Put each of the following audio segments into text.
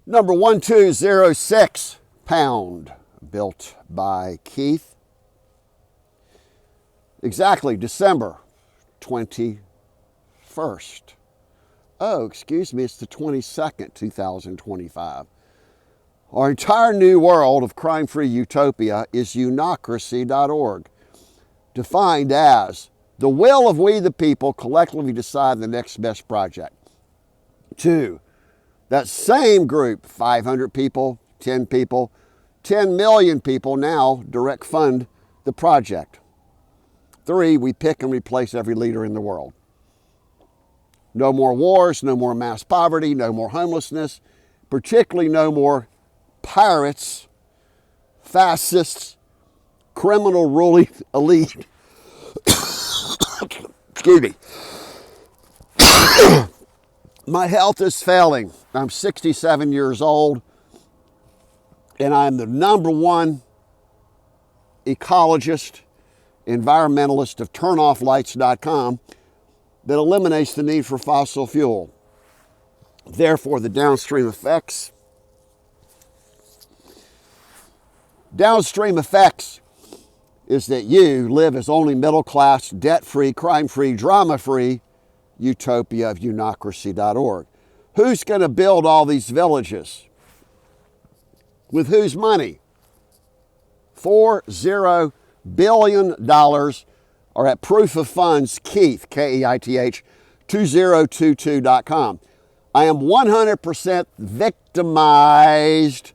Number 1206, Pound, built by Keith. Exactly December 21st. Oh, excuse me, it's the 22nd, 2025. Our entire new world of crime-free utopia is unocracy.org, defined as the will of we the people collectively decide the next best project. 2, that same group, 500 people, 10 people, 10 million people now direct fund the project. 3, we pick and replace every leader in the world. No more wars, no more mass poverty, no more homelessness, particularly no more pirates, fascists, criminal ruling elite. Excuse me. My health is failing. I'm 67 years old, and I'm the number one ecologist, environmentalist of turnofflights.com that eliminates the need for fossil fuel. Therefore, the downstream effects is that you live as only middle-class, debt-free, crime-free, drama-free utopia of unocracy.org. Who's going to build all these villages? With whose money? $40 billion are at proof of funds, Keith, Keith, 2022.com. I am 100% victimized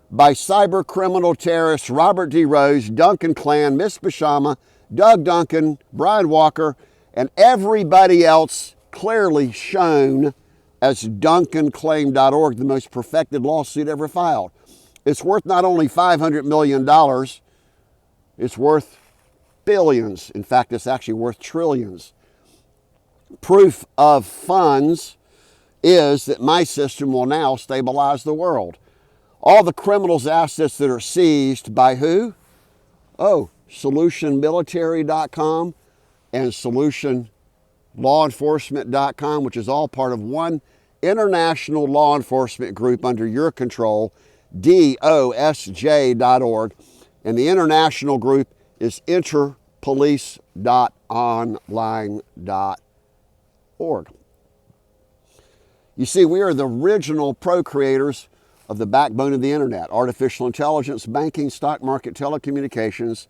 by cyber criminal terrorists Robert D. Rose, Duncan Clan, Miss Bashama, Doug Duncan, Brian Walker, and everybody else clearly shown as DuncanClaim.org, the most perfected lawsuit ever filed. It's worth not only $500 million, it's worth billions. In fact, it's actually worth trillions. Proof of funds is that my system will now stabilize the world. All the criminals' assets that are seized by who? Oh, solutionmilitary.com and solutionlawenforcement.com, which is all part of one international law enforcement group under your control, DOSJ.org. And the international group is interpolice.online.org. You see, we are the original procreators of the backbone of the internet: artificial intelligence, banking, stock market, telecommunications,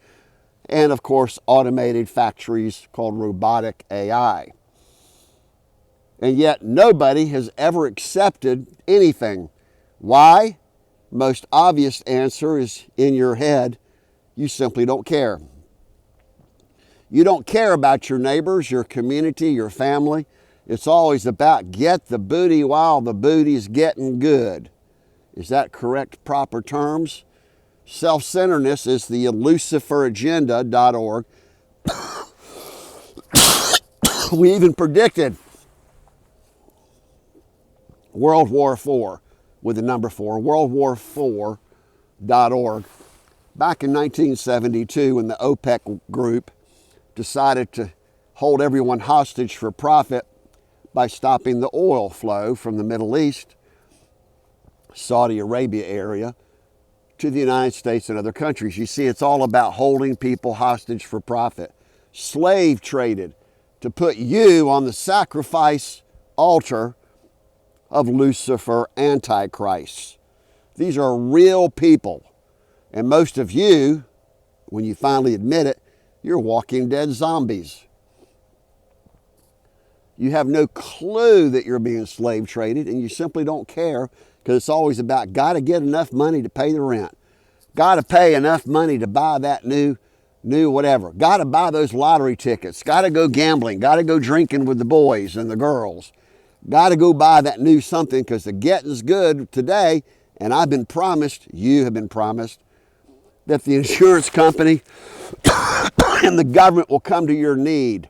and of course, automated factories called robotic AI. And yet nobody has ever accepted anything. Why? Most obvious answer is in your head. You simply don't care. You don't care about your neighbors, your community, your family. It's always about get the booty while the booty's getting good. Is that correct, proper terms? Self-centeredness is the luciferagenda.org. We even predicted World War IV with the number 4, worldwar4.org, back in 1972 when the OPEC group decided to hold everyone hostage for profit by stopping the oil flow from the Middle East, Saudi Arabia area, to the United States and other countries. You see, it's all about holding people hostage for profit. Slave traded to put you on the sacrifice altar of Lucifer Antichrist. These are real people. And most of you, when you finally admit it, you're walking dead zombies. You have no clue that you're being slave traded, and you simply don't care, because it's always about got to get enough money to pay the rent. Got to pay enough money to buy that new whatever. Got to buy those lottery tickets. Got to go gambling. Got to go drinking with the boys and the girls. Got to go buy that new something because the getting's good today. And I've been promised, you have been promised, that the insurance company and the government will come to your need.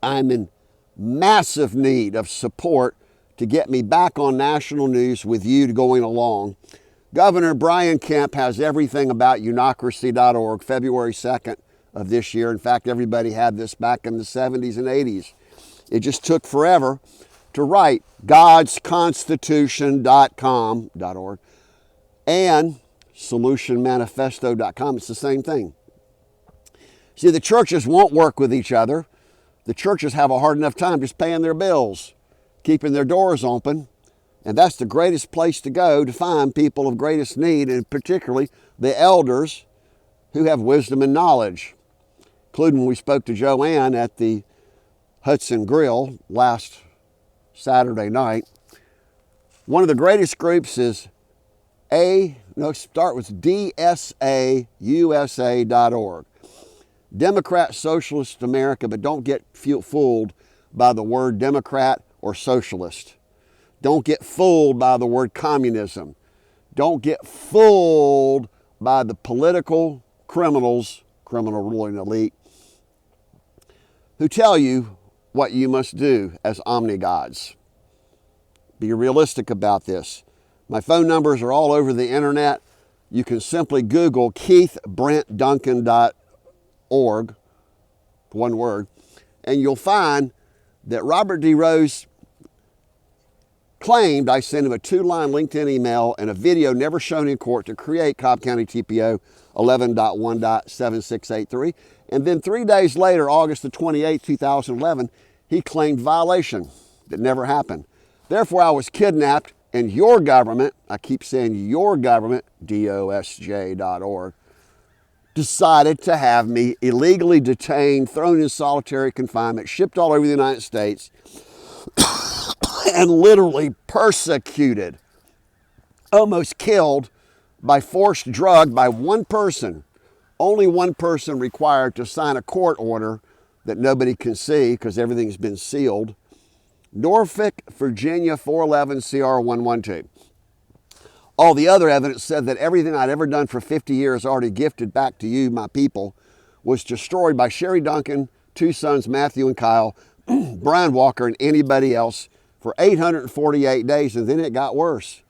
I'm in massive need of support to get me back on national news with you going along. Governor Brian Kemp has everything about unocracy.org, February 2nd of this year. In fact, everybody had this back in the 70s and 80s. It just took forever to write godsconstitution.com.org and solutionmanifesto.com. It's the same thing. See, the churches won't work with each other. The churches have a hard enough time just paying their bills, keeping their doors open. And that's the greatest place to go to find people of greatest need, and particularly the elders who have wisdom and knowledge, including when we spoke to Joanne at the Hudson Grill last Saturday night. One of the greatest groups is start with DSAUSA.org. Democrat Socialist America, but don't get fooled by the word Democrat or socialist. Don't get fooled by the word communism. Don't get fooled by the political criminals, criminal ruling elite, who tell you what you must do as omni-gods. Be realistic about this. My phone numbers are all over the internet. You can simply Google KeithBrentDuncan.org, one word, and you'll find that Robert D. Rose claimed I sent him a 2-line LinkedIn email and a video never shown in court to create Cobb County TPO 11.1.7683. And then 3 days later, August the 28th, 2011, he claimed violation that never happened. Therefore, I was kidnapped, and your government, I keep saying your government, DOSJ.org, decided to have me illegally detained, thrown in solitary confinement, shipped all over the United States, and literally persecuted, almost killed by forced drug by one person. Only one person required to sign a court order that nobody can see because everything's been sealed. Norfolk, Virginia 411 CR 112. All the other evidence said that everything I'd ever done for 50 years, already gifted back to you, my people, was destroyed by Sherry Duncan, 2 sons, Matthew and Kyle, Brian Walker, and anybody else for 848 days, and then it got worse.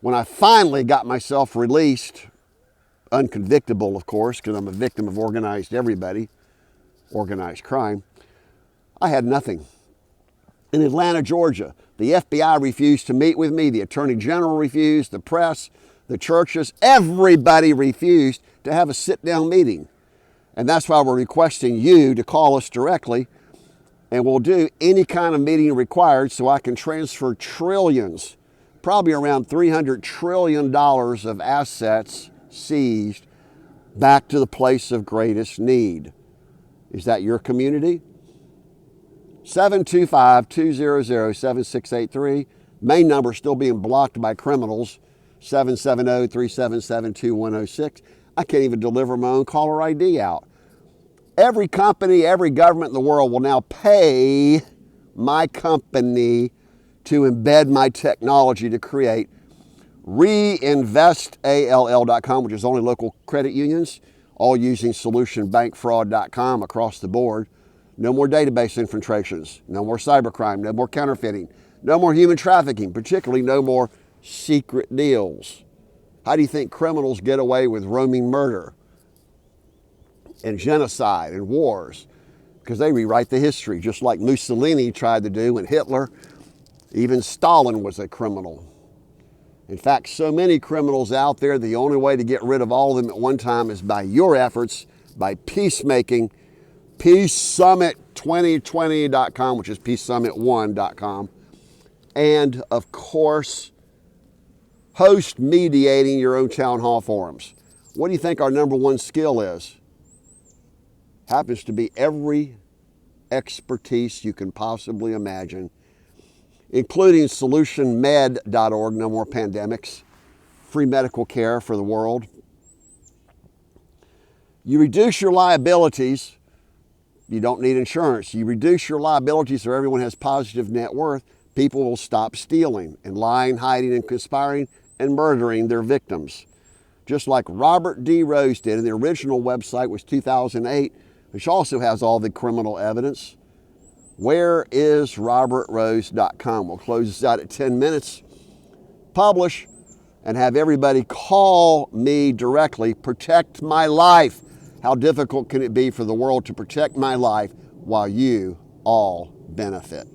When I finally got myself released, unconvictable, of course, because I'm a victim of organized crime, I had nothing. In Atlanta, Georgia, the FBI refused to meet with me, the Attorney General refused, the press, the churches, everybody refused to have a sit-down meeting. And that's why we're requesting you to call us directly, and we'll do any kind of meeting required so I can transfer trillions, probably around $300 trillion of assets seized, back to the place of greatest need. Is that your community? 725-200-7683. Main number still being blocked by criminals. 770-377-2106. I can't even deliver my own caller ID out. Every company, every government in the world will now pay my company to embed my technology to create reinvestall.com, which is only local credit unions, all using solutionbankfraud.com across the board. No more database infiltrations, no more cybercrime, no more counterfeiting, no more human trafficking, particularly no more secret deals. How do you think criminals get away with roaming murder and genocide and wars? Because they rewrite the history, just like Mussolini tried to do, and Hitler, even Stalin was a criminal. In fact, so many criminals out there, the only way to get rid of all of them at one time is by your efforts, by peacemaking. PeaceSummit2020.com, which is PeaceSummit1.com. And, of course, host mediating your own town hall forums. What do you think our number one skill is? Happens to be every expertise you can possibly imagine, including solutionmed.org, no more pandemics, free medical care for the world. You reduce your liabilities. You don't need insurance. You reduce your liabilities so everyone has positive net worth. People will stop stealing and lying, hiding, and conspiring and murdering their victims. Just like Robert D. Rose did, and the original website was 2008, which also has all the criminal evidence. Whereisrobertrose.com. We'll close this out at 10 minutes. Publish and have everybody call me directly. Protect my life. How difficult can it be for the world to protect my life while you all benefit?